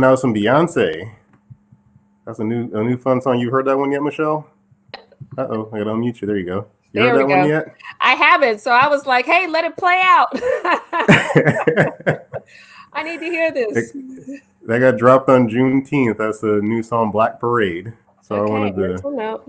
Now some Beyonce. That's a new fun song. You heard that one yet, Michelle? Uh-oh, I gotta unmute you. There you go. You heard that one yet? I haven't. So I was like, hey, let it play out. I need to hear this. That got dropped on Juneteenth. That's a new song, Black Parade. So I wanted to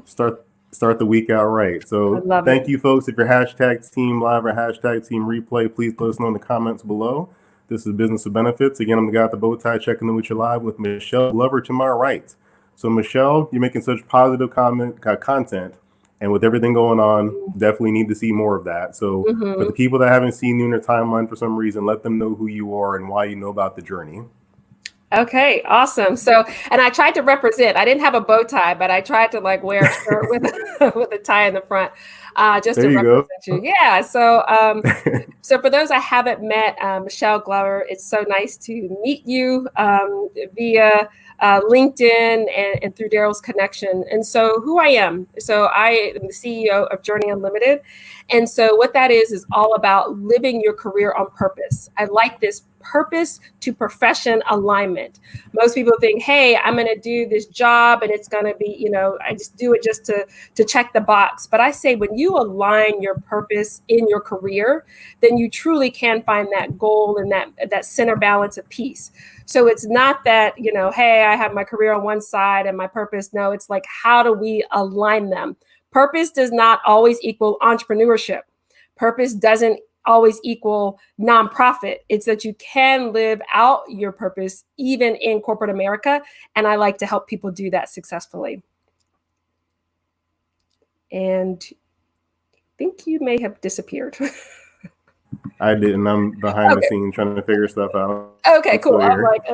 start the week out right. So thank you, folks. If you're hashtag Team Live or hashtag Team Replay, please let us know in the comments below. This is Business with Benefits. Again, I'm the guy with the bow tie checking in with you live with Michelle Glover to my right. So Michelle, you're making such positive content. And with everything going on, definitely need to see more of that. So for the people that haven't seen you in your timeline for some reason, let them know who you are and why you know about the journey. Okay, awesome. So, and I tried to represent. I didn't have a bow tie, but I tried to like wear a shirt with a tie in the front, just to represent you. Yeah. So, so for those I haven't met, Michelle Glover, it's so nice to meet you via LinkedIn and through Daryl's connection. And so who I am. So I am the CEO of Journey Unlimited. And so what that is all about living your career on purpose. I like this purpose to profession alignment. Most people think, hey, I'm going to do this job and it's going to be, I just do it just to check the box. But I say when you align your purpose in your career, then you truly can find that goal and that center balance of peace. So it's not that, hey, I have my career on one side and my purpose. No, it's like, how do we align them? Purpose does not always equal entrepreneurship. Purpose doesn't always equal nonprofit. It's that you can live out your purpose even in corporate America. And I like to help people do that successfully. And I think you may have disappeared. I didn't. I'm behind the scenes trying to figure stuff out. Okay, cool. I'm like,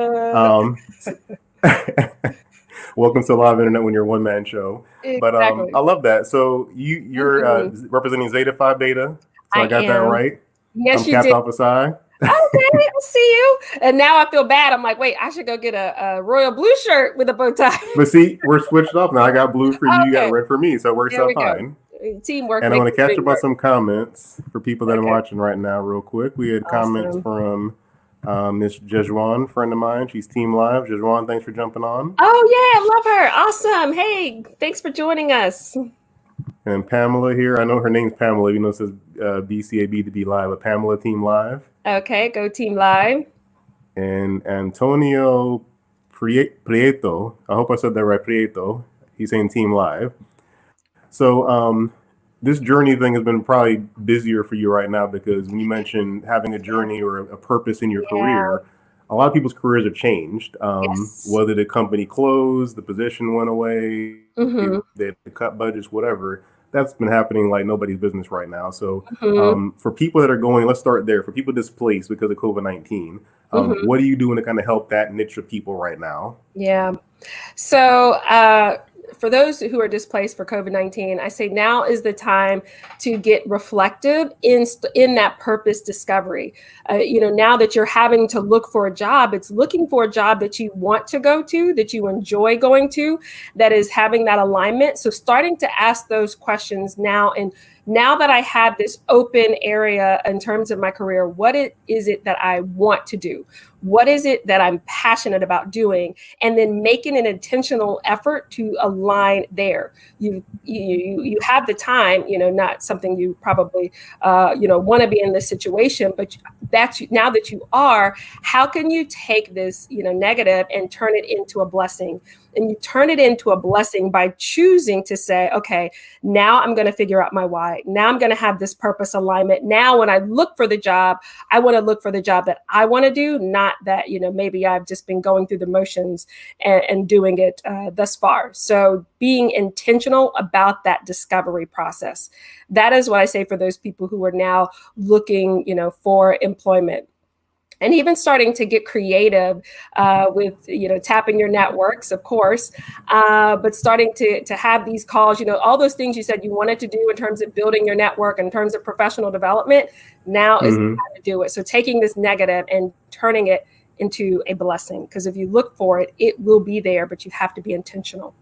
welcome to Live Internet when you're a one-man show. Exactly. But I love that. So you're representing Zeta Phi Beta. So I got that right. Yes, you did. Off the side. Okay, I see you. And now I feel bad. I'm like, wait, I should go get a royal blue shirt with a bow tie. But see, we're switched up now. I got blue for you. You got red for me. So it works out fine. Teamwork. And I want to catch up on some comments for people that are watching right now real quick. We had comments from Miss Jejuan, friend of mine. She's Team Live. Jejuan, thanks for jumping on. Oh, yeah. I love her. Awesome. Hey, thanks for joining us. And Pamela here. I know her name's Pamela, even though it says BCAB to be live, but Pamela, Team Live. Okay, go Team Live. And Antonio Prieto. I hope I said that right, Prieto. He's saying Team Live. So this journey thing has been probably busier for you right now because when you mentioned having a journey or a purpose in your career, a lot of people's careers have changed. Whether the company closed, the position went away, they cut budgets, whatever. That's been happening like nobody's business right now. So for people that are going, let's start there. For people displaced because of COVID-19, what are you doing to kind of help that niche of people right now? Yeah. So for those who are displaced for COVID-19, I say now is the time to get reflective in that purpose discovery. Now that you're having to look for a job, it's looking for a job that you want to go to, that you enjoy going to, that is having that alignment. So starting to ask those questions now, and now that I have this open area in terms of my career, what is it that I want to do? What is it that I'm passionate about doing? And then making an intentional effort to align there. You have the time, not something you probably, want to be in this situation, but now that you are, how can you take this, negative and turn it into a blessing? And you turn it into a blessing by choosing to say, okay, now I'm going to figure out my why. Now I'm going to have this purpose alignment. Now, when I look for the job, I want to look for the job that I want to do, not that, maybe I've just been going through the motions and doing it thus far. So being intentional about that discovery process. That is what I say for those people who are now looking, for employment. And even starting to get creative with, tapping your networks, of course, but starting to have these calls, all those things you said you wanted to do in terms of building your network, in terms of professional development, now is the time to do it. So taking this negative and turning it into a blessing, because if you look for it, it will be there, but you have to be intentional.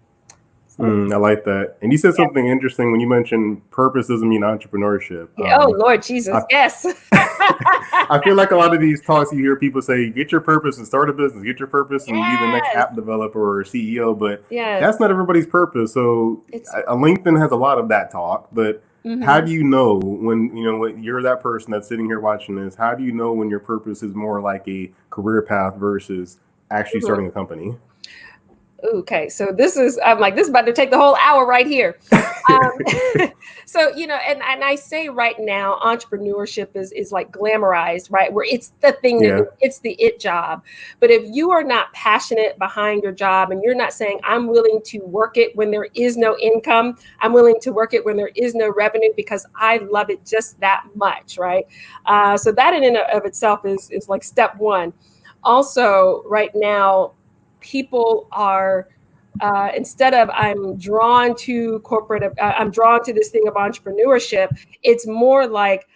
I like that. And you said something interesting when you mentioned purpose doesn't mean entrepreneurship. Yeah. Oh, Lord Jesus. I, Yes. I feel like a lot of these talks you hear people say, get your purpose and start a business, get your purpose and be the next Yes. app developer or CEO, but Yes. that's not everybody's purpose. So LinkedIn has a lot of that talk, but how do you know when, when you're that person that's sitting here watching this, how do you know when your purpose is more like a career path versus actually starting a company? Okay, so I'm like, this is about to take the whole hour right here. So, and I say right now, entrepreneurship is like glamorized, right? Where it's the thing to do, it's the it job. But if you are not passionate behind your job and you're not saying, I'm willing to work it when there is no income, I'm willing to work it when there is no revenue because I love it just that much, right? So that in and of itself is like step one. Also, right now, people are instead of I'm drawn to corporate, I'm drawn to this thing of entrepreneurship. It's more like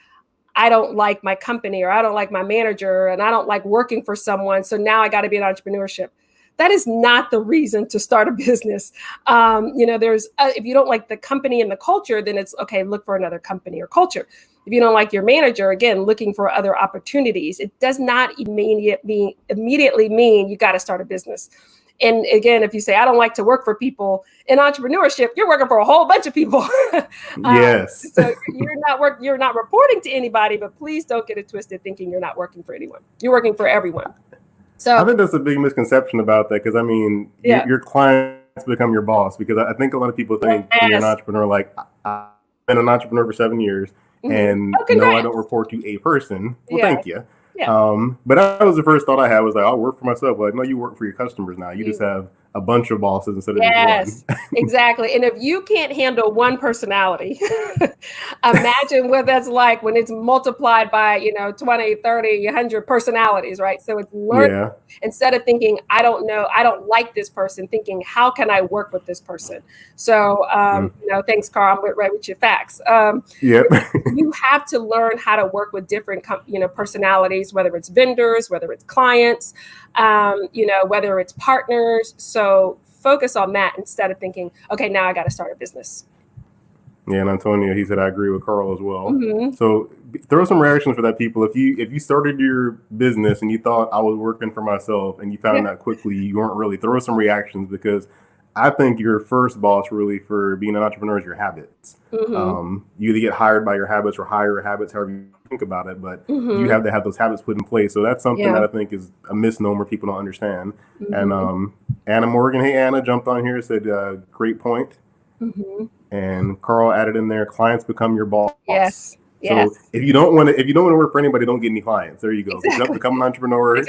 I don't like my company or I don't like my manager and I don't like working for someone. So now I got to be an entrepreneurship. That is not the reason to start a business. There's if you don't like the company and the culture, then it's okay, look for another company or culture. If you don't like your manager, again, looking for other opportunities. It does not immediately mean you got to start a business. And again, if you say, I don't like to work for people in entrepreneurship, you're working for a whole bunch of people. Yes. So you're not reporting to anybody, but please don't get it twisted thinking you're not working for anyone. You're working for everyone. So I think that's a big misconception about that. Cause I mean, your clients become your boss because I think a lot of people think when you're an entrepreneur, like I've been an entrepreneur for 7 years and no, I don't report to a person. Well, thank you. But that was the first thought I had was like, I'll work for myself. Like, no, you work for your customers now. You just have a bunch of bosses instead of just one. Exactly. And if you can't handle one personality, imagine what that's like when it's multiplied by, 20, 30, 100 personalities, right? So it's learning instead of thinking, I don't know, I don't like this person, thinking, how can I work with this person? So, thanks, Carl. I'm right with your facts. You have to learn how to work with different, personalities, whether it's vendors, whether it's clients, whether it's partners. So focus on that instead of thinking, okay, now I got to start a business. Yeah, and Antonio, he said, I agree with Carl as well. So throw some reactions for that, people. If you started your business and you thought I was working for myself and you found out quickly you weren't really, throw some reactions because I think your first boss really for being an entrepreneur is your habits. You either get hired by your habits or hire your habits, however you think about it, but you have to have those habits put in place. So that's something that I think is a misnomer people don't understand. And Anna Morgan, hey Anna, jumped on here, said great point. And Carl added in there, clients become your boss. So if you don't want to work for anybody, don't get any clients. There you go. Become an entrepreneur.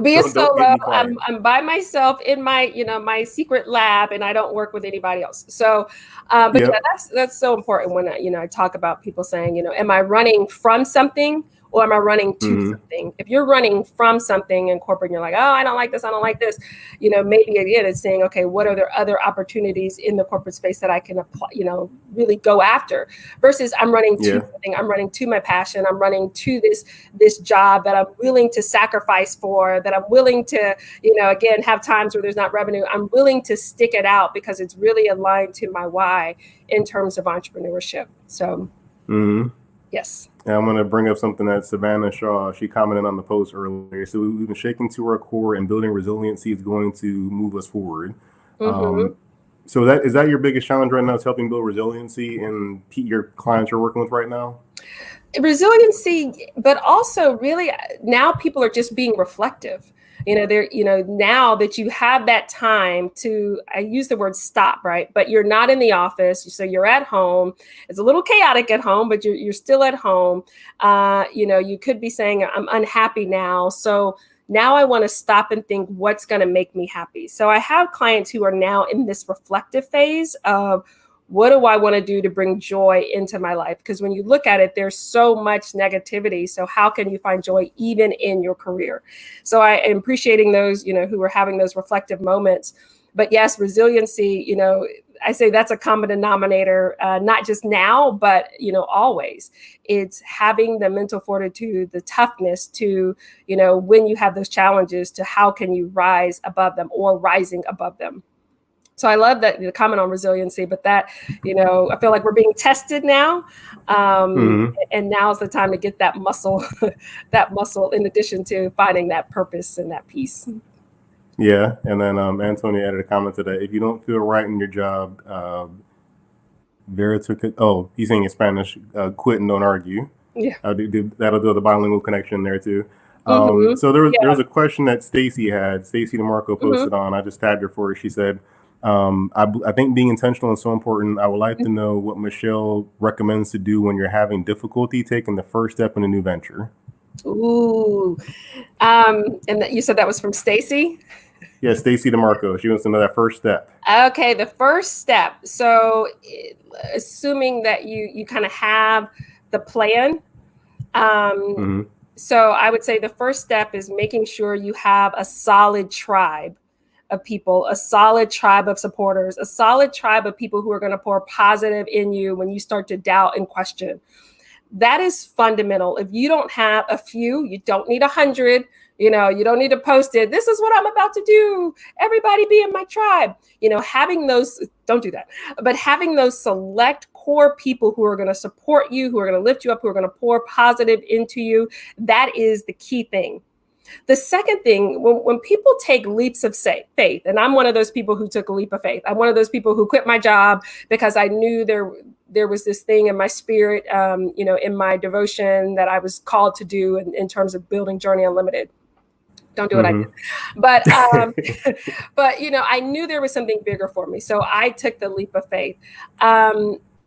Be a solo. I'm by myself in my, my secret lab, and I don't work with anybody else. So, that's so important when I talk about people saying, am I running from something or am I running to something? If you're running from something in corporate, and you're like, oh, I don't like this. I don't like this. Maybe again, it's saying, okay, what are there other opportunities in the corporate space that I can apply, really go after versus I'm running to something. I'm running to my passion. I'm running to this job that I'm willing to sacrifice for, that I'm willing to, again, have times where there's not revenue. I'm willing to stick it out because it's really aligned to my why in terms of entrepreneurship. So, yes. And I'm going to bring up something that Savannah Shaw, she commented on the post earlier. So we've been shaking to our core and building resiliency is going to move us forward. So is that your biggest challenge right now is helping build resiliency in your clients you're working with right now? Resiliency, but also really now people are just being reflective. Now that you have that time to, I use the word stop, right? But you're not in the office. So you're at home. It's a little chaotic at home, but you're still at home. You could be saying, I'm unhappy now. So now I want to stop and think what's going to make me happy. So I have clients who are now in this reflective phase of, what do I want to do to bring joy into my life? Because when you look at it, there's so much negativity. So how can you find joy even in your career? So I am appreciating those, who are having those reflective moments. But yes, resiliency, I say that's a common denominator, not just now, but, always. It's having the mental fortitude, the toughness to, when you have those challenges, to how can you rise above them or rising above them? So I love that the comment on resiliency, but that, I feel like we're being tested now. And now's the time to get that muscle, in addition to finding that purpose and that peace. Yeah. And then Antonio added a comment to that. If you don't feel right in your job, he's saying in Spanish, quit and don't argue. Yeah. That'll do the bilingual connection there too. So there was a question that Stacy DeMarco posted on. I just tagged her for it. She said, I think being intentional is so important. I would like to know what Michelle recommends to do when you're having difficulty taking the first step in a new venture. Ooh. And you said that was from Stacy? Yeah, Stacy DeMarco. She wants to know that first step. Okay, the first step. So assuming that you kind of have the plan. So I would say the first step is making sure you have a solid tribe of people, a solid tribe of supporters, a solid tribe of people who are going to pour positive in you when you start to doubt and question. That is fundamental. If you don't have a few, you don't need 100. You don't need to post it. This is what I'm about to do. Everybody be in my tribe. Having those, don't do that. But having those select core people who are going to support you, who are going to lift you up, who are going to pour positive into you, that is the key thing. The second thing, when people take leaps of faith, and I'm one of those people who took a leap of faith. I'm one of those people who quit my job because I knew there was this thing in my spirit, in my devotion that I was called to do in terms of building Journey Unlimited. Don't do what I did. But, but I knew there was something bigger for me. So I took the leap of faith.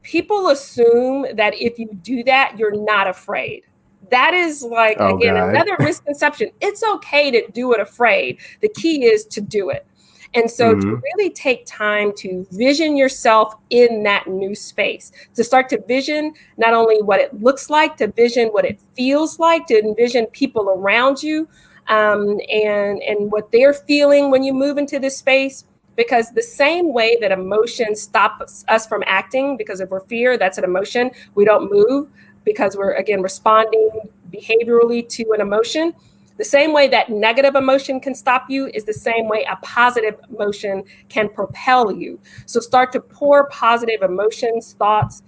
People assume that if you do that, you're not afraid. That is another misconception. It's okay to do it afraid. The key is to do it. And so to really take time to vision yourself in that new space, to start to vision not only what it looks like, to vision what it feels like, to envision people around you, and what they're feeling when you move into this space. Because the same way that emotion stops us from acting, because if we're fear, that's an emotion, we don't move because we're, again, responding behaviorally to an emotion. The same way that negative emotion can stop you is the same way a positive emotion can propel you. So start to pour positive emotions, thoughts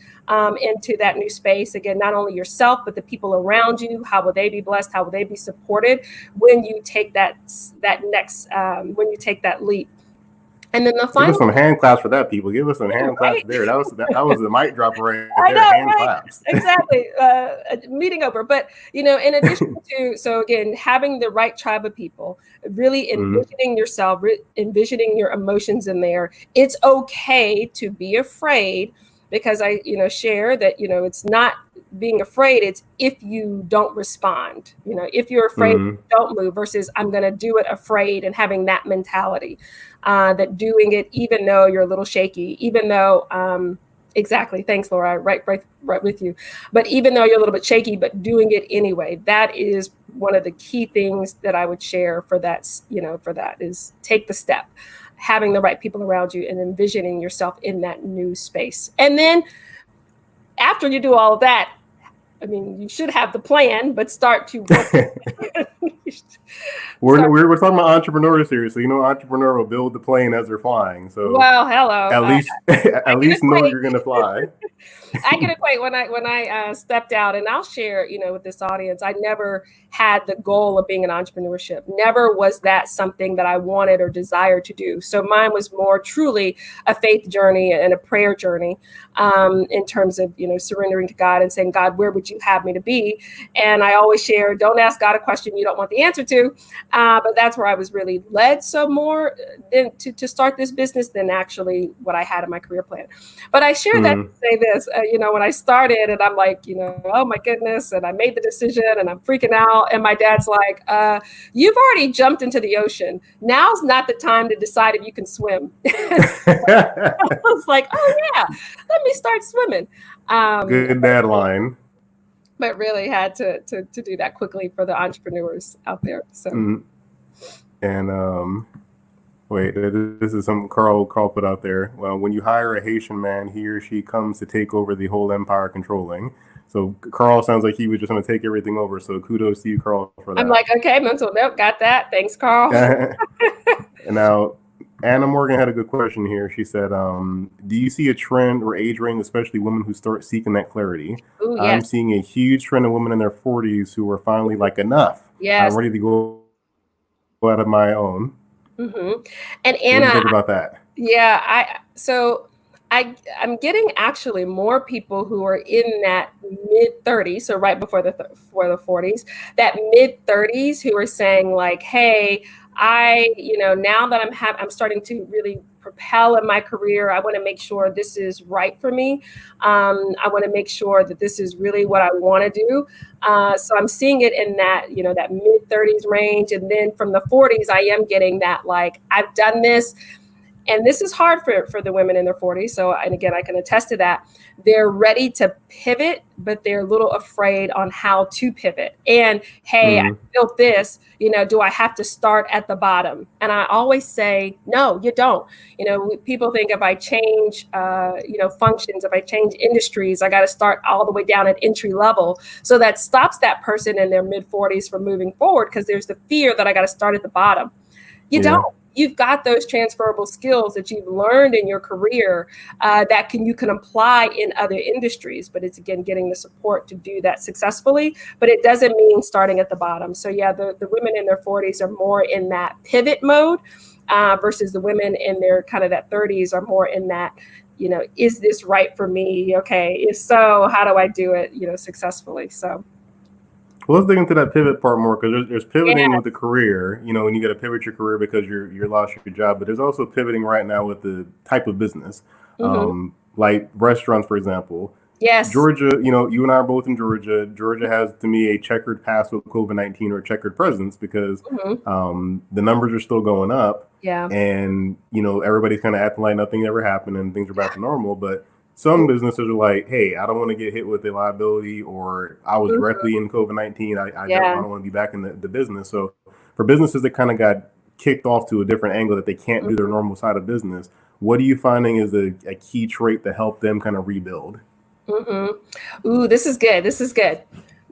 into that new space. Again, not only yourself, but the people around you. How will they be blessed? How will they be supported when you take that leap? And then the final. Give us some hand claps for that, people. Give us some hand claps there. That was the mic drop right there. I know, hand claps. Exactly. Meeting over. But, in addition to, so again, having the right tribe of people, really envisioning yourself, envisioning your emotions in there. It's okay to be afraid, because I, share that, it's not being afraid. It's if you don't respond, if you're afraid, don't move, versus I'm going to do it afraid, and having that mentality. That doing it, even though you're a little shaky, even though, exactly. Thanks, Laura. Right with you. But even though you're a little bit shaky, but doing it anyway, that is one of the key things that I would share for that, is take the step, having the right people around you and envisioning yourself in that new space. And then after you do all of that, you should have the plan, but start to work. We're talking about entrepreneurs here, so entrepreneur will build the plane as they're flying. So well, hello. At least know you're going to fly. I can equate when I stepped out, and I'll share, with this audience. I never had the goal of being an entrepreneurship. Never was that something that I wanted or desired to do. So mine was more truly a faith journey and a prayer journey, in terms of surrendering to God and saying, God, where would you have me to be? And I always share, don't ask God a question you don't want the answer to. But that's where I was really led. So more than to start this business than actually what I had in my career plan. But I share that to say this, when I started, and I'm like, oh my goodness, and I made the decision and I'm freaking out. And my dad's like, you've already jumped into the ocean. Now's not the time to decide if you can swim. I was like, oh yeah, let me start swimming. Good dad line. But really had to do that quickly for the entrepreneurs out there. So, and wait, this is some Carl put out there. Well, when you hire a Haitian man, he or she comes to take over the whole empire controlling. So Carl sounds like he was just going to take everything over. So kudos to you, Carl, for that. I'm like, okay, mental note, got that. Thanks, Carl. And now Anna Morgan had a good question here. She said, do you see a trend or age range, especially women who start seeking that clarity? Oh, I'm yes. seeing a huge trend of women in their 40s who are finally like, enough. I'm Yes. ready to go out of my own. Mm-hmm. And What do you Anna, think about that? yeah, I'm getting actually more people who are in that mid 30s, so right before for the 40s, that mid 30s who are saying like, hey, now that I'm starting to really propel in my career, I want to make sure this is right for me. I want to make sure that this is really what I want to do. So I'm seeing it in that, that mid 30s range. And then from the 40s, I am getting that, like, I've done this. And this is hard for the women in their 40s. So, and again, I can attest to that. They're ready to pivot, but they're a little afraid on how to pivot. And hey, I built this, do I have to start at the bottom? And I always say, no, you don't. People think if I change, functions, if I change industries, I got to start all the way down at entry level. So that stops that person in their mid 40s from moving forward because there's the fear that I got to start at the bottom. You don't. You've got those transferable skills that you've learned in your career that you can apply in other industries. But it's, again, getting the support to do that successfully. But it doesn't mean starting at the bottom. So yeah, the women in their 40s are more in that pivot mode versus the women in their kind of that 30s are more in that, is this right for me? Okay, if so, how do I do it, successfully? So. Well, let's dig into that pivot part more, because there's pivoting Yeah. with the career, and you got to pivot your career because you're lost your job. But there's also pivoting right now with the type of business, like restaurants, for example. Yes. Georgia, you and I are both in Georgia. Georgia has, to me, a checkered past with COVID-19 or a checkered presence because the numbers are still going up. Yeah. And, everybody's kind of acting like nothing ever happened and things are back to normal. But some businesses are like, hey, I don't want to get hit with a liability, or I was directly in COVID-19. I don't want to be back in the business. So for businesses that kind of got kicked off to a different angle that they can't do their normal side of business, what are you finding is a key trait to help them kind of rebuild? Ooh, this is good. This is good.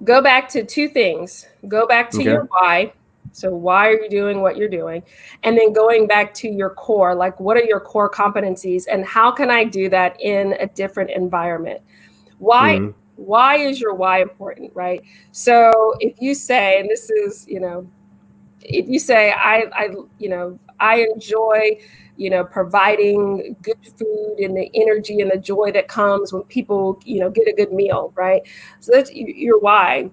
Go back to two things. Go back to your why. So why are you doing what you're doing? And then going back to your core, like what are your core competencies and how can I do that in a different environment? Why is your why important, right? So if you say, and this is, if you say, I enjoy, providing good food and the energy and the joy that comes when people, get a good meal, right? So that's your why.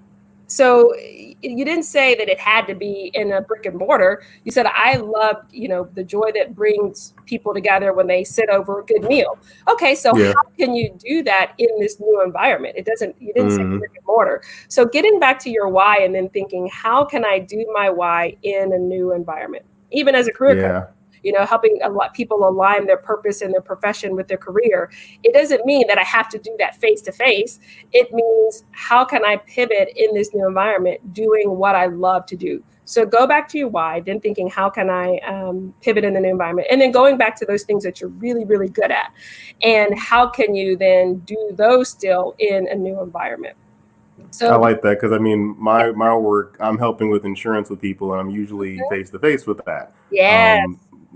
So you didn't say that it had to be in a brick and mortar. You said, I love, the joy that brings people together when they sit over a good meal. Okay, so how can you do that in this new environment? You didn't say brick and mortar. So getting back to your why and then thinking, how can I do my why in a new environment? Even as a career coach. Helping a lot people align their purpose and their profession with their career. It doesn't mean that I have to do that face to face. It means how can I pivot in this new environment doing what I love to do? So go back to your why, then thinking how can I pivot in the new environment? And then going back to those things that you're really, really good at. And how can you then do those still in a new environment? So I like that because my work, I'm helping with insurance with people, and I'm usually face to face with that. Yes.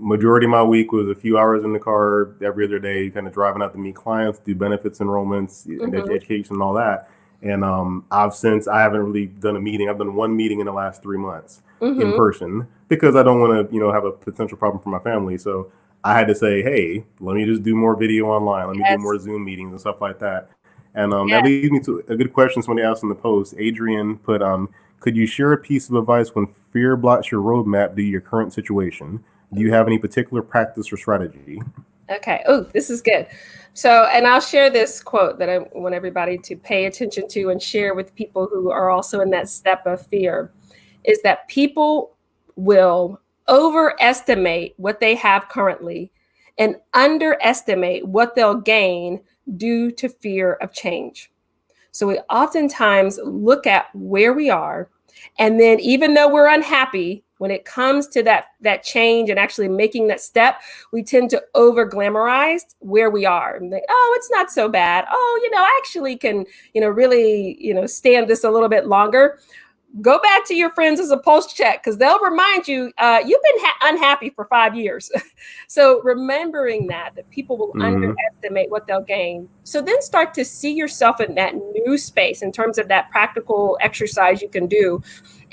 Majority of my week was a few hours in the car every other day, kind of driving out to meet clients, do benefits enrollments, education, and all that. And I haven't really done a meeting. I've done one meeting in the last 3 months in person because I don't want to, have a potential problem for my family. So I had to say, hey, let me just do more video online. Let me do more Zoom meetings and stuff like that. And that leads me to a good question somebody asked in the post. Adrian put, could you share a piece of advice when fear blocks your roadmap due to your current situation? Do you have any particular practice or strategy? Okay. Oh, this is good. So, and I'll share this quote that I want everybody to pay attention to and share with people who are also in that step of fear, is that people will overestimate what they have currently and underestimate what they'll gain due to fear of change. So we oftentimes look at where we are, and then even though we're unhappy, when it comes to that change and actually making that step, we tend to over glamorize where we are and think, oh, it's not so bad. Oh, I actually can, really, stand this a little bit longer. go back to your friends as a pulse check, because they'll remind you, you've been unhappy for 5 years. So remembering that people will underestimate what they'll gain. So then start to see yourself in that new space in terms of that practical exercise you can do,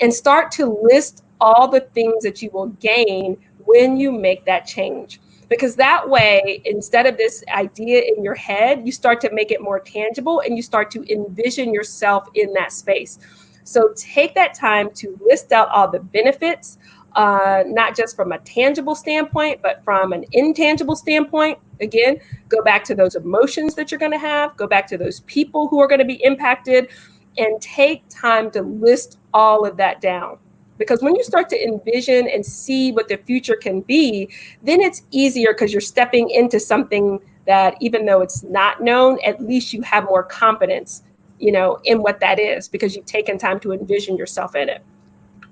and start to list all the things that you will gain when you make that change. Because that way, instead of this idea in your head, you start to make it more tangible, and you start to envision yourself in that space. So take that time to list out all the benefits, not just from a tangible standpoint, but from an intangible standpoint. Again, go back to those emotions that you're going to have, go back to those people who are going to be impacted, and take time to list all of that down. Because when you start to envision and see what the future can be, then it's easier, because you're stepping into something that, even though it's not known, at least you have more confidence, in what that is, because you've taken time to envision yourself in it.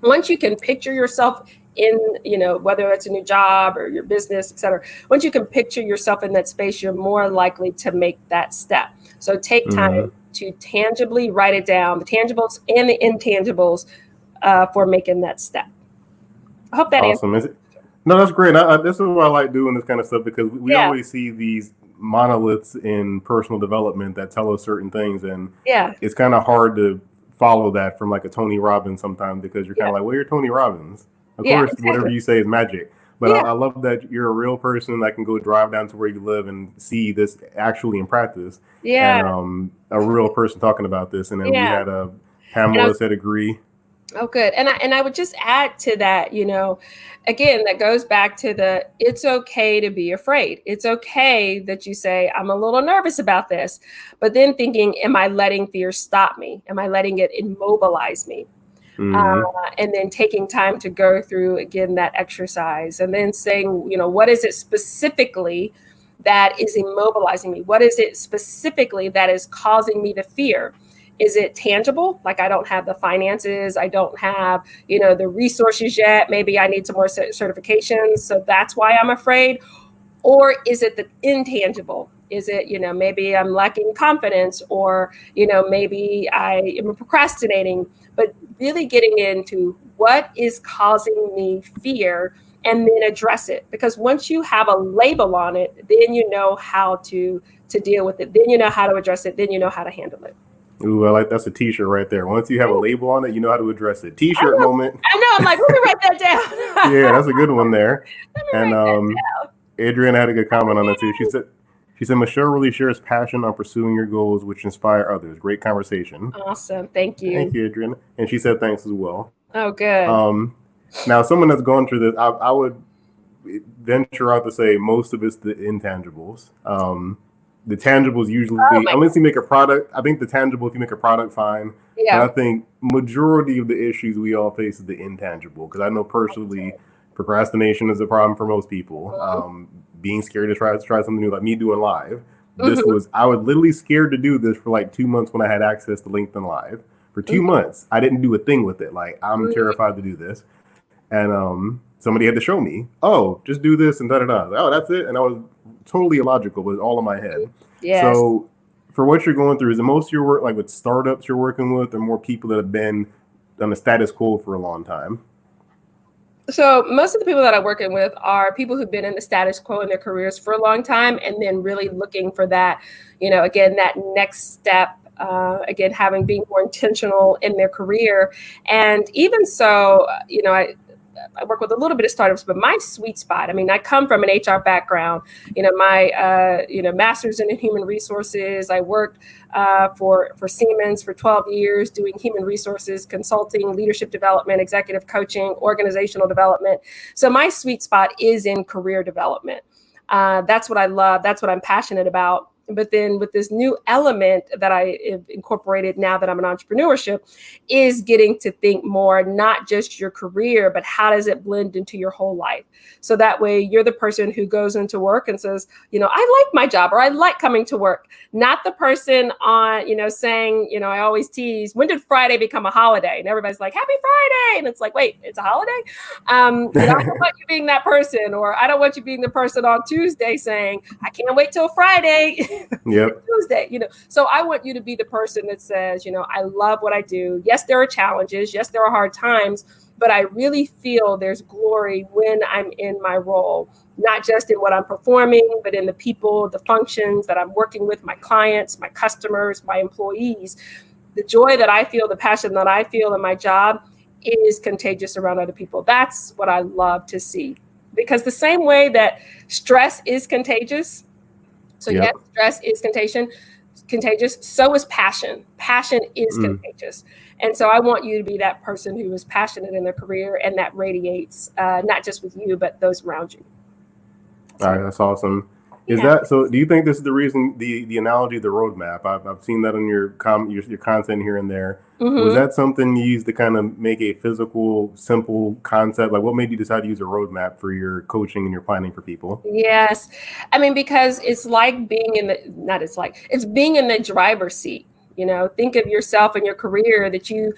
Once you can picture yourself in, whether it's a new job or your business, et cetera, once you can picture yourself in that space, you're more likely to make that step. So take time to tangibly write it down, the tangibles and the intangibles, for making that step. I hope that awesome. answers. No, that's great. This is why I like doing this kind of stuff, because we always see these monoliths in personal development that tell us certain things, and it's kind of hard to follow that from like a Tony Robbins sometimes, because you're kind of like, well, you're Tony Robbins. Of course, exactly. Whatever you say is magic. But I love that you're a real person that can go drive down to where you live and see this actually in practice. And a real person talking about this. And then we had Pamela said agree. Oh, good. And I would just add to that, again, that goes back to it's okay to be afraid. It's okay that you say, I'm a little nervous about this, but then thinking, am I letting fear stop me? Am I letting it immobilize me? And then taking time to go through, again, that exercise, and then saying, what is it specifically that is immobilizing me? What is it specifically that is causing me to fear? Is it tangible? Like, I don't have the finances. I don't have, the resources yet. Maybe I need some more certifications. So that's why I'm afraid. Or is it the intangible? Is it, maybe I'm lacking confidence, or, maybe I am procrastinating, but really getting into what is causing me fear, and then address it. Because once you have a label on it, then you know how to deal with it. Then you know how to address it. Then you know how to handle it. Ooh, that's a t-shirt right there. Once you have a label on it, you know how to address it. T-shirt moment. I know. I'm like, let me write that down. Yeah, that's a good one there. And Adriana had a good comment on that too. She said, Michelle really shares passion on pursuing your goals, which inspire others. Great conversation. Awesome. Thank you. Thank you, Adriana. And she said thanks as well. Oh, good. Now, someone that's gone through this, I would venture out to say most of it's the intangibles. The tangibles usually, unless you make a product, I think the tangible, if you make a product, fine. Yeah. But I think majority of the issues we all face is the intangible. Because I know personally, procrastination is a problem for most people. Being scared to try something new, like me doing live. I was literally scared to do this for like 2 months when I had access to LinkedIn Live. For 2 months, I didn't do a thing with it. Like, I'm terrified to do this. And somebody had to show me, just do this and da-da-da. Oh, that's it. And I was totally illogical, but it's all in my head. Yes. So for what you're going through, is it most of your work like with startups you're working with, or more people that have been on the status quo for a long time? So most of the people that I'm working with are people who've been in the status quo in their careers for a long time, and then really looking for that, again, that next step, again, being more intentional in their career. And even so, I work with a little bit of startups, but my sweet spot, I come from an HR background, my, master's in human resources. I worked for Siemens for 12 years doing human resources, consulting, leadership development, executive coaching, organizational development. So my sweet spot is in career development. That's what I love. That's what I'm passionate about. But then with this new element that I have incorporated now that I'm in entrepreneurship, is getting to think more, not just your career, but how does it blend into your whole life? So that way you're the person who goes into work and says, I like my job, or I like coming to work. Not the person on, saying, I always tease, when did Friday become a holiday? And everybody's like, happy Friday. And it's like, wait, it's a holiday? I don't want you being that person, or I don't want you being the person on Tuesday saying, I can't wait till Friday. Yep. Tuesday, So I want you to be the person that says, I love what I do. Yes, there are challenges. Yes, there are hard times, but I really feel there's glory when I'm in my role, not just in what I'm performing, but in the people, the functions that I'm working with, my clients, my customers, my employees. The joy that I feel, the passion that I feel in my job is contagious around other people. That's what I love to see. Because the same way that stress is contagious, so yes, Yep. stress is contagious. So is passion. Passion is contagious. And so I want you to be that person who is passionate in their career and that radiates, not just with you, but those around you. All right, that's awesome. Is that so? Do you think this is the reason the analogy of the roadmap? I've seen that on your content here and there. Was that something you used to kind of make a physical, simple concept? Like, what made you decide to use a roadmap for your coaching and your planning for people? Yes, I mean, because it's like being in the it's being in the driver's seat. Think of yourself and your career that you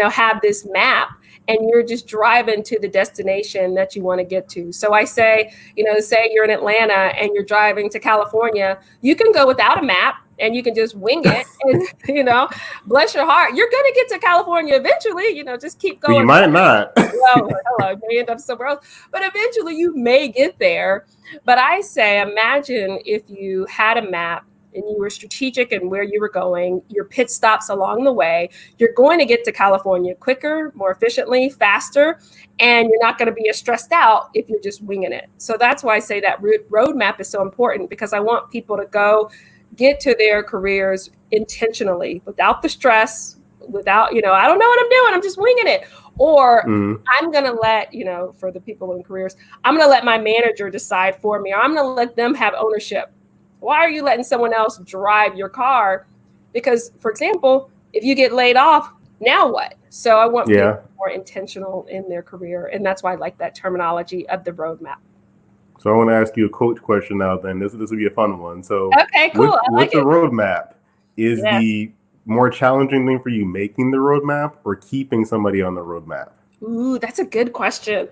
have this map and you're just driving to the destination that you want to get to. So I say, say you're in Atlanta and you're driving to California, you can go without a map and you can just wing it and, bless your heart. You're going to get to California eventually, just keep going. But you might not. Well, hello, you may end up somewhere else, but eventually you may get there. But I say, imagine if you had a map and you were strategic in where you were going, your pit stops along the way, you're going to get to California quicker, more efficiently, faster, and you're not going to be as stressed out if you're just winging it. So that's why I say that roadmap is so important, because I want people to go get to their careers intentionally, without the stress, without, I don't know what I'm doing, I'm just winging it. Or I'm going to let, for the people in careers, I'm going to let my manager decide for me, or I'm going to let them have ownership. Why are you letting someone else drive your car? Because, for example, if you get laid off, now what? So I want people to be more intentional in their career. And that's why I like that terminology of the roadmap. So I want to ask you a coach question now then. This will be a fun one. So okay, cool. With the roadmap, is the more challenging thing for you making the roadmap or keeping somebody on the roadmap? Ooh, that's a good question.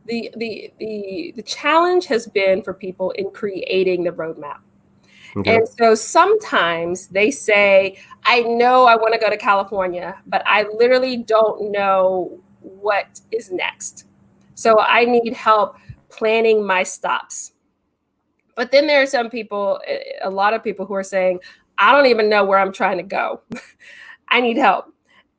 The challenge has been for people in creating the roadmap. Okay. And so sometimes they say, I know I want to go to California, but I literally don't know what is next. So I need help planning my stops. But then there are some people, a lot of people who are saying, I don't even know where I'm trying to go. I need help.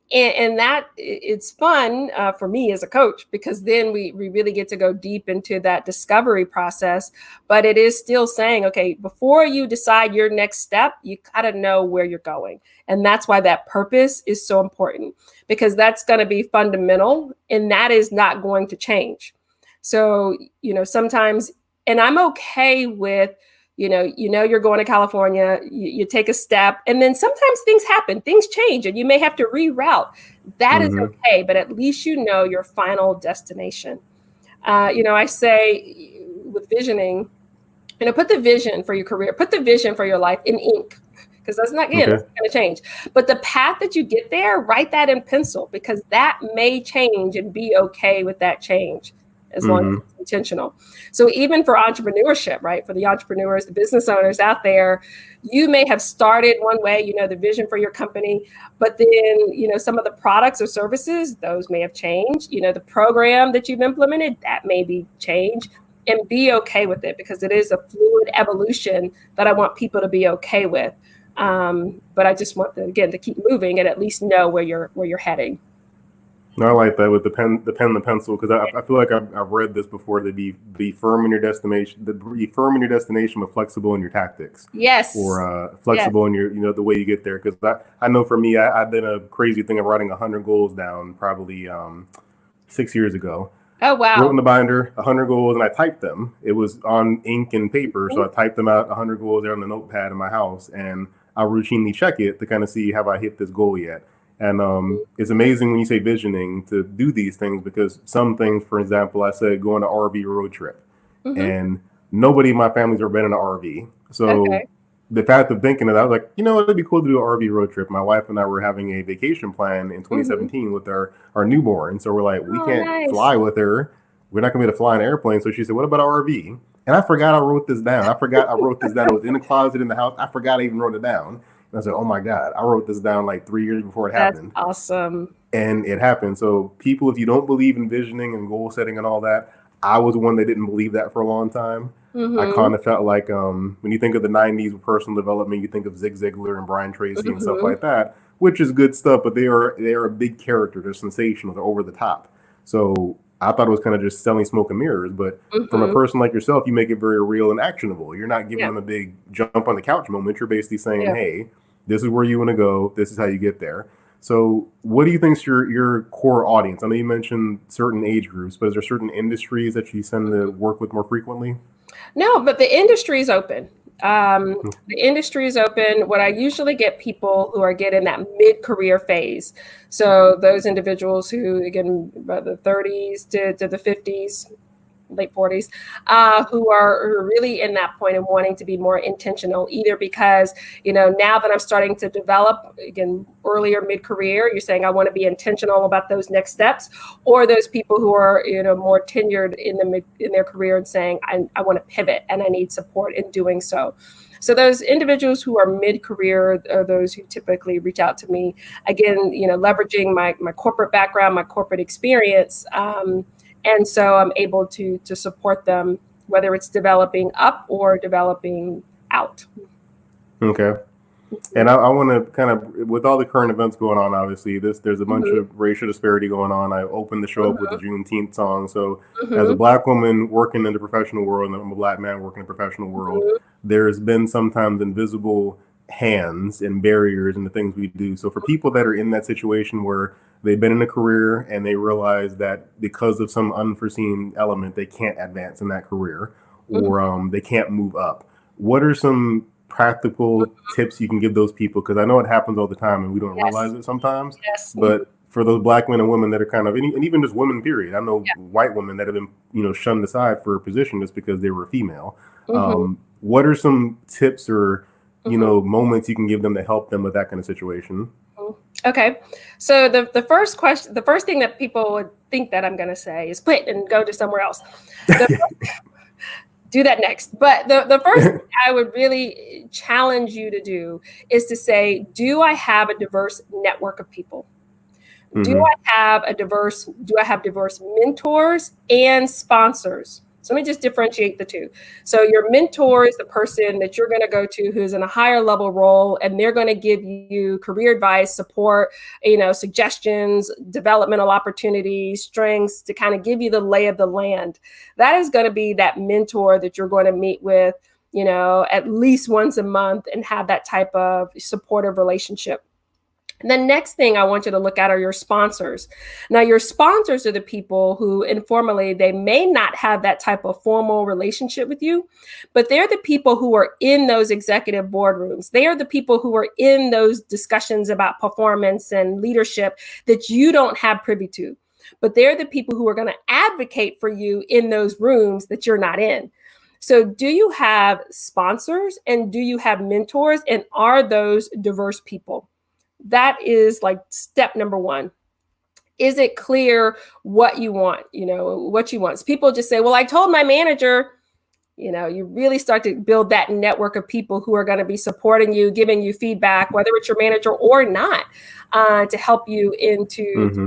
And that it's fun for me as a coach, because then we really get to go deep into that discovery process. But it is still saying, okay, before you decide your next step, you got to know where you're going. And that's why that purpose is so important, because that's going to be fundamental and that is not going to change. So, sometimes, and I'm okay with, you're going to California, you take a step, and then sometimes things happen, things change, and you may have to reroute. That is okay, but at least your final destination. I say with visioning, put the vision for your career, put the vision for your life in ink, because that's not going to change. But the path that you get there, write that in pencil, because that may change, and be okay with that change, as long as it's intentional. So even for entrepreneurship, right? For the entrepreneurs, the business owners out there, you may have started one way, the vision for your company, but then, some of the products or services, those may have changed. The program that you've implemented, that may be changed, and be okay with it, because it is a fluid evolution that I want people to be okay with. But I just want them, again, to keep moving and at least know where you're heading. No, I like that with the pen, the pencil, because I feel like I've read this before. To be firm in your destination, but flexible in your tactics. Yes. Or flexible in your the way you get there. Because I know for me, I did a crazy thing of writing 100 goals down probably 6 years ago. Oh wow! Wrote in the binder 100 goals, and I typed them. It was on ink and paper, so I typed them out 100 goals there on the notepad in my house, and I routinely check it to kind of see have I hit this goal yet. And it's amazing when you say visioning to do these things, because some things, for example, I said go on an RV road trip, and nobody in my family's ever been in an RV. So the fact of thinking of that, I was like, it'd be cool to do an RV road trip. My wife and I were having a vacation plan in 2017 with our newborn. So we're like, we can't fly with her. We're not going to be able to fly an airplane. So she said, what about an RV? And I forgot I wrote this down. I forgot I wrote this down. It was in the closet in the house. I forgot I even wrote it down. And I said, oh my God, I wrote this down like 3 years before it happened. That's awesome. And it happened. So people, if you don't believe in visioning and goal setting and all that, I was one that didn't believe that for a long time. I kind of felt like when you think of the 90s with personal development, you think of Zig Ziglar and Brian Tracy and stuff like that, which is good stuff, but they are a big character. They're sensational. They're over the top. So I thought it was kind of just selling smoke and mirrors. But from a person like yourself, you make it very real and actionable. You're not giving them a big jump on the couch moment. You're basically saying, hey, this is where you want to go. This is how you get there. So what do you think is your core audience? I know you mentioned certain age groups, but is there certain industries that you tend to work with more frequently? No, but the industry is open. The industry is open. What I usually get people who are getting that mid-career phase. So those individuals who, again, by the 30s to the 50s, late 40s, who are really in that point of wanting to be more intentional, either because, now that I'm starting to develop, again, earlier mid-career, you're saying I want to be intentional about those next steps, or those people who are, more tenured in their career and saying, I want to pivot and I need support in doing so. So those individuals who are mid-career are those who typically reach out to me, again, leveraging my corporate background, my corporate experience, and so I'm able to support them, whether it's developing up or developing out. Okay. And I want to kind of, with all the current events going on, obviously, there's a bunch of racial disparity going on. I opened the show up with the Juneteenth song. So as a Black woman working in the professional world, and I'm a Black man working in the professional world, there's been sometimes invisible hands and barriers in the things we do. So for people that are in that situation where they've been in a career and they realize that because of some unforeseen element, they can't advance in that career, or they can't move up, what are some practical tips you can give those people? Because I know it happens all the time and we don't realize it sometimes. But for those Black men and women that are kind of, and even just women, period. I know white women that have been, shunned aside for a position just because they were a female. What are some tips or moments you can give them to help them with that kind of situation? Okay. So the first thing that people would think that I'm going to say is quit and go to somewhere else. Do that next. But the first thing I would really challenge you to do is to say, do I have a diverse network of people? Do I have diverse mentors and sponsors? So let me just differentiate the two. So your mentor is the person that you're going to go to who's in a higher level role, and they're going to give you career advice, support, suggestions, developmental opportunities, strengths to kind of give you the lay of the land. That is going to be that mentor that you're going to meet with, at least once a month and have that type of supportive relationship. And the next thing I want you to look at are your sponsors. Now, your sponsors are the people who informally, they may not have that type of formal relationship with you, but they're the people who are in those executive boardrooms. They are the people who are in those discussions about performance and leadership that you don't have privy to. But they're the people who are going to advocate for you in those rooms that you're not in. So do you have sponsors and do you have mentors, and are those diverse people? That is like step number one. Is it clear what you want? What you want. So people just say, well, I told my manager. You really start to build that network of people who are going to be supporting you, giving you feedback, whether it's your manager or not, to help you into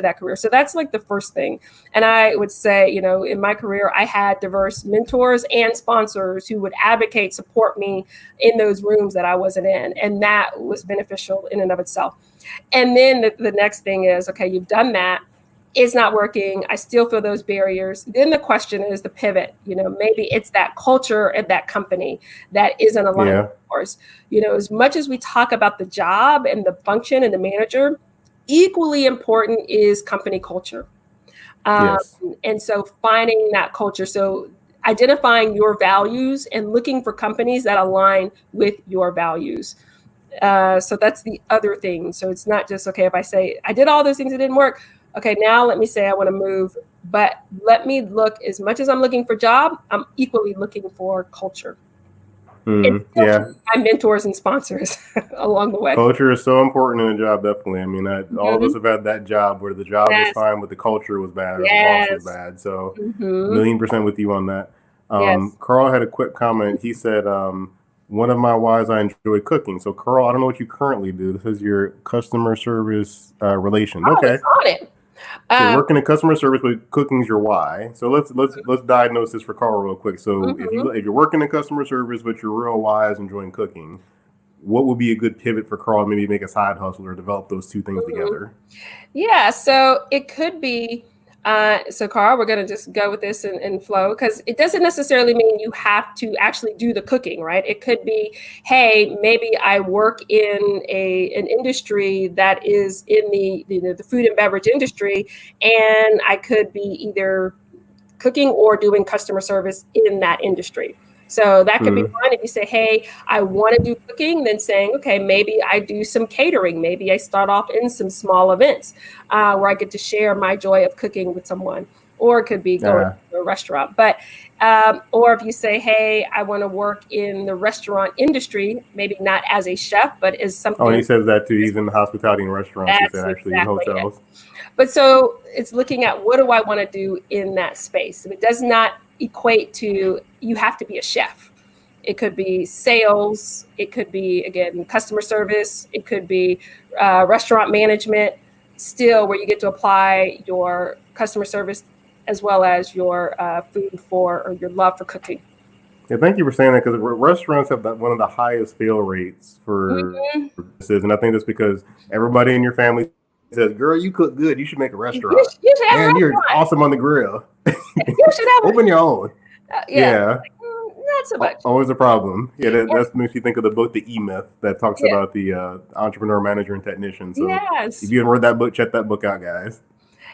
that career. So that's like the first thing. And I would say, in my career, I had diverse mentors and sponsors who would advocate, support me in those rooms that I wasn't in. And that was beneficial in and of itself. And then the next thing is, okay, you've done that. It's not working. I still feel those barriers. Then the question is the pivot. Maybe it's that culture at that company that isn't aligned with yours. As much as we talk about the job and the function and the manager, equally important is company culture. And so finding that culture. So identifying your values and looking for companies that align with your values. So that's the other thing. So it's not just, okay, if I say I did all those things, it didn't work. Okay, now let me say I want to move, but let me look, as much as I'm looking for job, I'm equally looking for culture. My mentors and sponsors along the way. Culture is so important in a job, definitely. I mean, all of us have had that job where the job was fine, but the culture was bad, or the boss was bad. So, 1,000,000% with you on that. Yes. Carl had a quick comment. He said, one of my whys, I enjoy cooking. So Carl, I don't know what you currently do. This is your customer service relations. Oh, Okay. it's on it. So you're working in customer service, but cooking's your why. So let's diagnose this for Carl real quick. So if you're working in customer service, but your real why is enjoying cooking, what would be a good pivot for Carl? Maybe make a side hustle or develop those two things together. Yeah, so it could be, so Carl, we're going to just go with this and flow, because it doesn't necessarily mean you have to actually do the cooking, right? It could be, hey, maybe I work in an industry that is in the food and beverage industry, and I could be either cooking or doing customer service in that industry. So that could be one. If you say, hey, I want to do cooking, then saying, okay, maybe I do some catering. Maybe I start off in some small events where I get to share my joy of cooking with someone. Or it could be going to a restaurant. But or if you say, hey, I want to work in the restaurant industry, maybe not as a chef, but as something. Oh, and he says that too. He's in the hospitality and restaurants. He said actually in hotels. But so it's looking at, what do I want to do in that space? It does not equate to you have to be a chef. It could be sales. It could be, again, customer service. It could be restaurant management, still where you get to apply your customer service as well as your food or your love for cooking. Yeah, thank you for saying that, because restaurants have one of the highest fail rates for this, and I think that's because everybody in your family says, "Girl, you cook good. You should make a restaurant. You should have you're awesome on the grill. You should have open your own." Yeah. Like, not so much. Always a problem. Yeah, that makes you think of the book, The E-Myth, that talks about the entrepreneur, manager, and technician. So if you haven't read that book, check that book out, guys.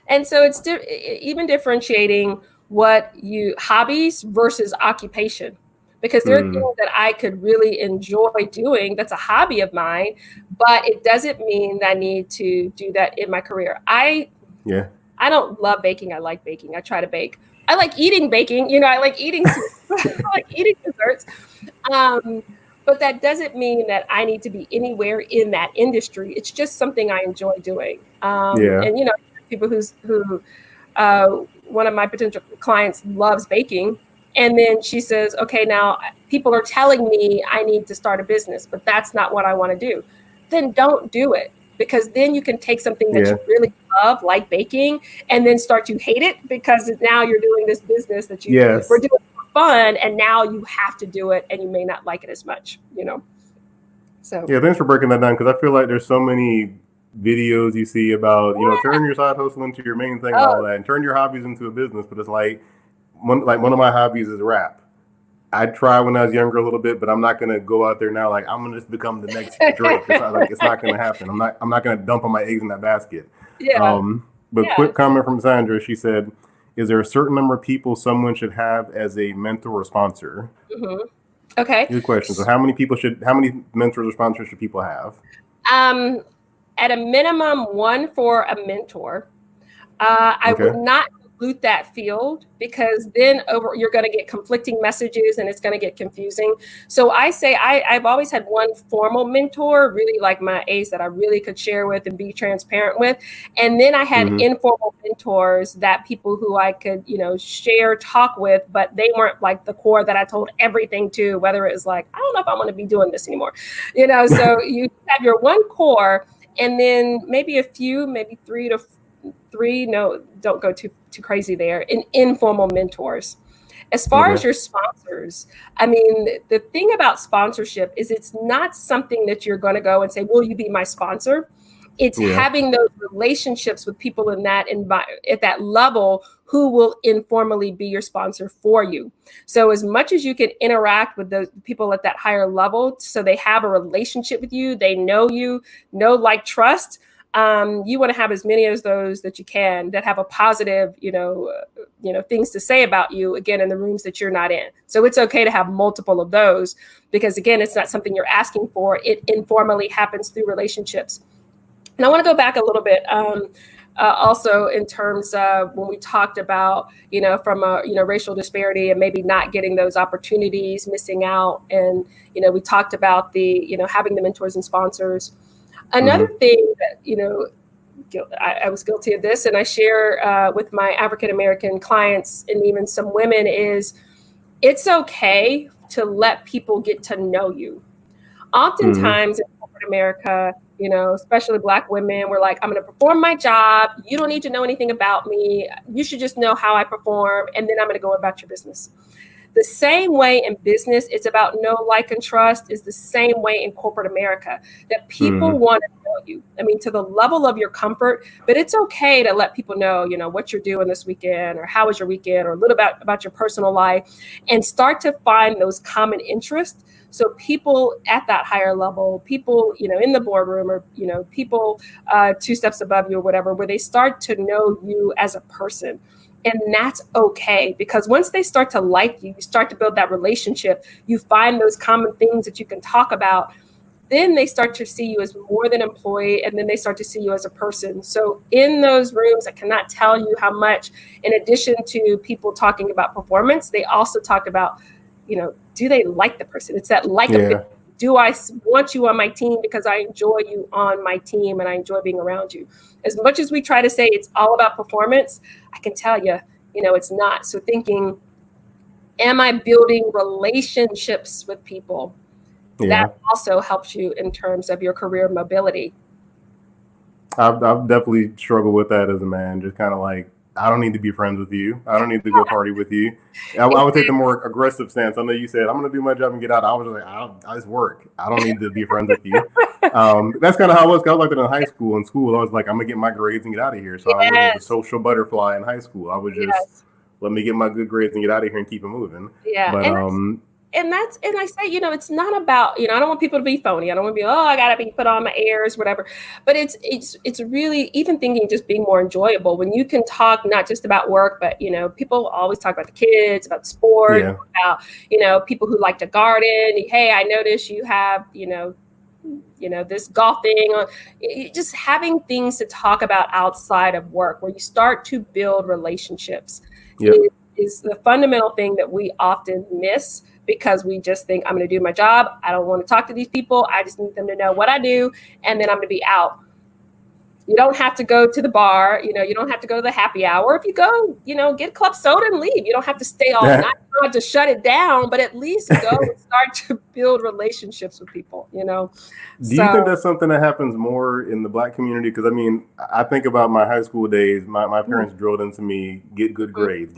And so it's even differentiating what hobbies versus occupation, because there are things that I could really enjoy doing. That's a hobby of mine, but it doesn't mean that I need to do that in my career. I don't love baking. I like baking. I try to bake. I like eating baking. I like eating. I like eating desserts. But that doesn't mean that I need to be anywhere in that industry. It's just something I enjoy doing. And people who one of my potential clients loves baking, and then she says, okay, now people are telling me I need to start a business, but that's not what I want to do. Then don't do it, because then you can take something that you really love, like baking, and then start to hate it because now you're doing this business that we're doing for fun, and now you have to do it, and you may not like it as much, So thanks for breaking that down, because I feel like there's so many videos you see about turn your side hustle into your main thing and all that, and turn your hobbies into a business. But it's like one of my hobbies is rap. I tried when I was younger a little bit, but I'm not gonna go out there now like I'm gonna just become the next Drake. It's not gonna happen. I'm not gonna dump all my eggs in that basket. Quick comment from Sandra. She said, "Is there a certain number of people someone should have as a mentor or sponsor?" Okay. Good question. So how many mentors or sponsors should people have? At a minimum, one for a mentor. I would not dilute that field, because then you're going to get conflicting messages and it's going to get confusing. So I say I've always had one formal mentor, really like my ace, that I really could share with and be transparent with. And then I had informal mentors, that people who I could, share, talk with, but they weren't like the core that I told everything to, whether it was like, I don't know if I want to be doing this anymore. So you have your one core, and then maybe a few, maybe three. No, don't go too crazy there. In informal mentors. As far as your sponsors, I mean, the thing about sponsorship is it's not something that you're going to go and say, "Will you be my sponsor?" It's having those relationships with people at that level who will informally be your sponsor for you. So as much as you can interact with those people at that higher level, so they have a relationship with you, they know you, like, trust. You want to have as many of those that you can, that have a positive, things to say about you, again, in the rooms that you're not in. So it's okay to have multiple of those, because again, it's not something you're asking for. It informally happens through relationships. And I want to go back a little bit. Also, in terms of when we talked about, from a, racial disparity and maybe not getting those opportunities, missing out. And, we talked about the, having the mentors and sponsors. Another thing that, I was guilty of this, and I share with my African-American clients and even some women, is it's okay to let people get to know you. Oftentimes in corporate America, especially Black women, we're like, I'm going to perform my job. You don't need to know anything about me. You should just know how I perform. And then I'm going to go about your business. The same way in business, it's about know, like, and trust is the same way in corporate America, that people want to know you. I mean, to the level of your comfort, but it's okay to let people know, what you're doing this weekend, or how was your weekend, or a little about your personal life, and start to find those common interests. So people at that higher level, people, in the boardroom, or, people 2 steps above you or whatever, where they start to know you as a person. And that's okay, because once they start to like you, you start to build that relationship, you find those common things that you can talk about, then they start to see you as more than employee, and then they start to see you as a person. So in those rooms, I cannot tell you how much, in addition to people talking about performance, they also talk about, do they like the person? It's that likability. Do I want you on my team because I enjoy you on my team and I enjoy being around you? As much as we try to say it's all about performance, I can tell you, it's not. So thinking, am I building relationships with people? That also helps you in terms of your career mobility. I've definitely struggled with that as a man, just kind of like, I don't need to be friends with you. I don't need to go party with you. I would take the more aggressive stance. I know you said, I'm going to do my job and get out. I was like, I just work. I don't need to be friends with you. That's kind of how I was. I was like that in high school. In school, I was like, I'm going to get my grades and get out of here. So I wasn't the social butterfly in high school. I was just, let me get my good grades and get out of here and keep it moving. Yeah. But, and I say, it's not about, I don't want people to be phony. I don't want to be, I got to be put on my airs, whatever. But it's really, even thinking, just being more enjoyable when you can talk not just about work, but, people always talk about the kids, about sport, about, people who like to garden. Hey, I noticed you have, this golfing, just having things to talk about outside of work, where you start to build relationships is the fundamental thing that we often miss, because we just think, I'm going to do my job. I don't want to talk to these people. I just need them to know what I do, and then I'm going to be out. You don't have to go to the bar. You don't have to go to the happy hour. If you go, get club soda and leave. You don't have to stay all night. You don't have to shut it down, but at least go and start to build relationships with people, Do you think that's something that happens more in the Black community? Because, I think about my high school days. My parents drilled into me, get good grades,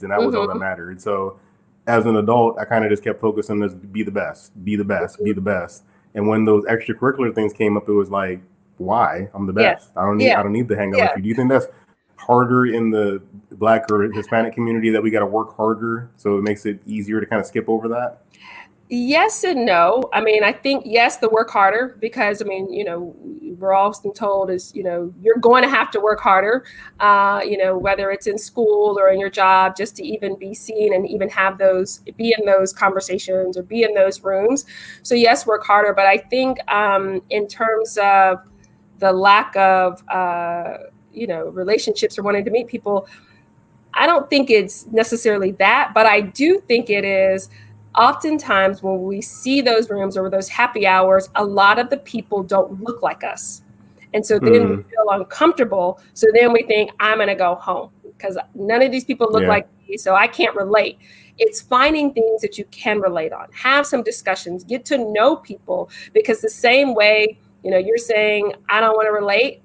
and that was all that mattered. So as an adult, I kind of just kept focusing on this, be the best. And when those extracurricular things came up, it was like, why? I'm the best. I don't need to hang out with you. Do you think that's harder in the Black or Hispanic community, that we got to work harder, so it makes it easier to kind of skip over that? Yes and no. I think, yes, the work harder, because, we're often told is, you're going to have to work harder, whether it's in school or in your job, just to even be seen and even be in those conversations or be in those rooms. So yes, work harder. But I think in terms of the lack of, relationships or wanting to meet people, I don't think it's necessarily that, but I do think it is. Oftentimes when we see those rooms or those happy hours, a lot of the people don't look like us. And so then we feel uncomfortable. So then we think, I'm going to go home because none of these people look like me, so I can't relate. It's finding things that you can relate on. Have some discussions, get to know people, because the same way, you're saying, I don't want to relate,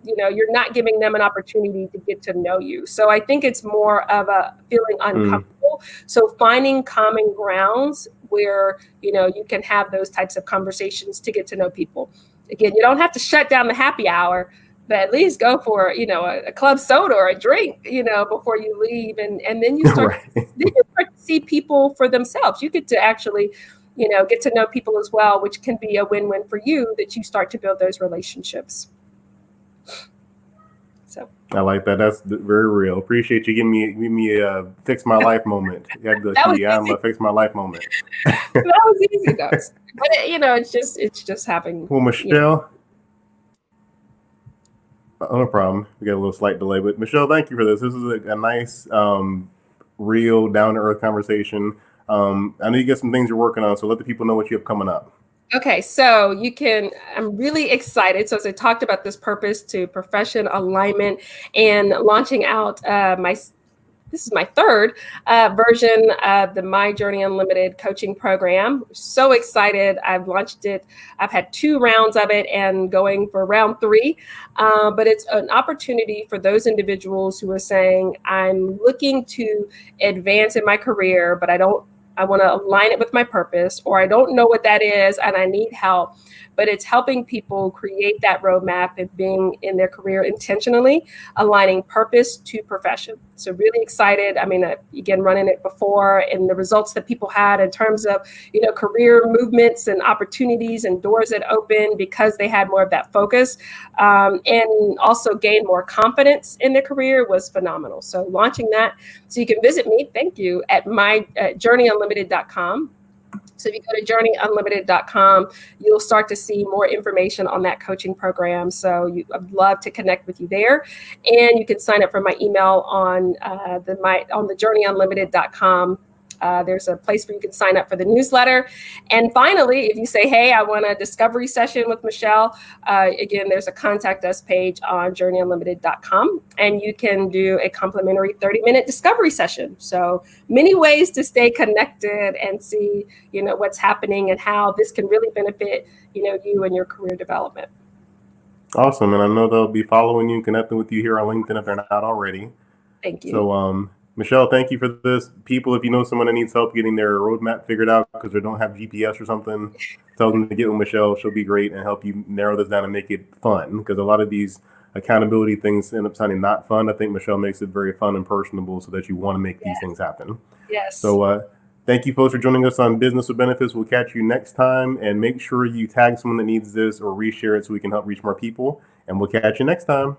you're not giving them an opportunity to get to know you. So I think it's more of a feeling uncomfortable. So finding common grounds where, you can have those types of conversations to get to know people. Again, you don't have to shut down the happy hour, but at least go for, a club soda or a drink, before you leave. And then you start, then you start to see people for themselves. You get to actually, get to know people as well, which can be a win-win for you, that you start to build those relationships. So I like that. That's very real. Appreciate you giving me a fix my life moment. I'm a fix my life moment. That was easy though. But it's just having. Well, Michelle, no problem. We got a little slight delay, but Michelle, thank you for this. This is a nice, real, down to earth conversation. I know you got some things you're working on, so let the people know what you have coming up. Okay, so I'm really excited. So as I talked about this purpose to profession alignment and launching out my this is my third version of the My Journey Unlimited coaching program. So excited. I've launched it. I've had 2 rounds of it and going for round 3. But it's an opportunity for those individuals who are saying, I'm looking to advance in my career, but I want to align it with my purpose, or I don't know what that is and I need help. But it's helping people create that roadmap and being in their career intentionally, aligning purpose to profession. So really excited. I mean, again, running it before, and the results that people had in terms of, career movements and opportunities and doors that opened because they had more of that focus, and also gained more confidence in their career was phenomenal. So launching that. So you can visit me, thank you, at journeyunlimited.com. So if you go to journeyunlimited.com, you'll start to see more information on that coaching program. So I'd love to connect with you there. And you can sign up for my email on the journeyunlimited.com. There's a place where you can sign up for the newsletter. And finally, if you say, hey, I want a discovery session with Michelle, again, there's a contact us page on journeyunlimited.com, and you can do a complimentary 30-minute discovery session. So many ways to stay connected and see, what's happening and how this can really benefit, you and your career development. Awesome. And I know they'll be following you and connecting with you here on LinkedIn if they're not already. Thank you. So, Michelle, thank you for this. People, if you know someone that needs help getting their roadmap figured out because they don't have GPS or something, tell them to get with Michelle. She'll be great and help you narrow this down and make it fun, because a lot of these accountability things end up sounding not fun. I think Michelle makes it very fun and personable so that you want to make these things happen. Yes. So thank you, folks, for joining us on Business with Benefits. We'll catch you next time, and make sure you tag someone that needs this or reshare it so we can help reach more people. And we'll catch you next time.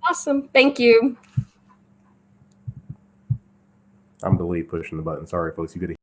Awesome. Thank you. I'm delayed pushing the button. Sorry, folks. You could